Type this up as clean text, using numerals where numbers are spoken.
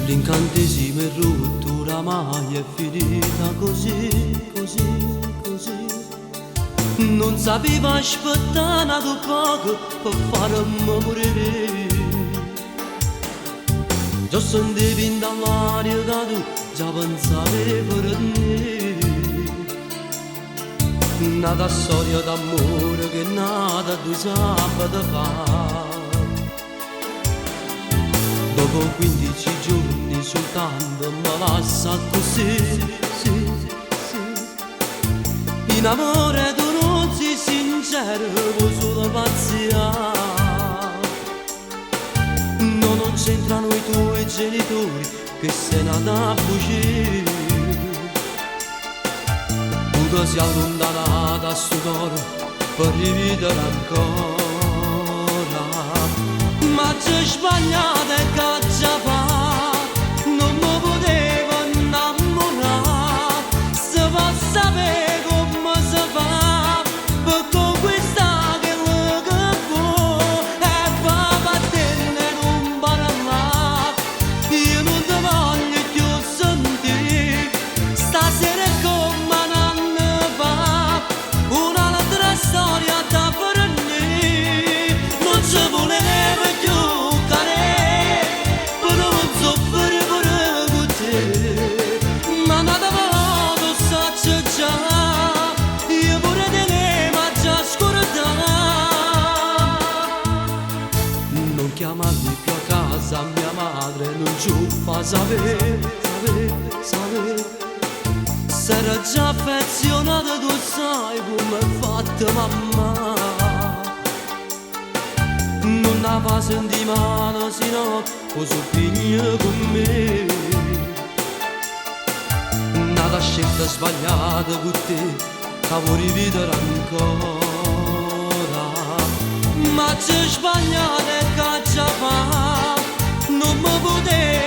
L'incantesimo è rotto, oramai è finita così, così, così. Non sapeva aspettare poco per farmi morire. Già sentivo in dall'aria che tu già pensavi per me. Nata storia d'amore che è nata 2 sabati fa. Dopo 15 giorni soltanto mi lascia così, sì, sì. In amore tu non sei sincero, vuoi solo pazzia. No, non c'entrano i tuoi genitori che sei nata a bugie. Tu ti sei allontanata a sto cuore per rivivere ancora. Ma c'è sbagliata e caccia fa, non mi potevo innamorare. Se va a sapere come si fa per conquistare quello che vuoi. E va a batterne e non parlare, io non ti voglio più sentire. Stasera è come un anno fa, un'altra storia da fornire. Non ci voleva chiamarmi più a casa, mia madre non ci fa sapere, sapere, sapere. S'era già affezionata, tu sai come è fatta mamma. Non la fa sentire male, sino o suo figlio con me. Nata scelta sbagliata con te, che vuoi rivivere ancora. Ma c'è sbagliata e caccia fa, non mi potevo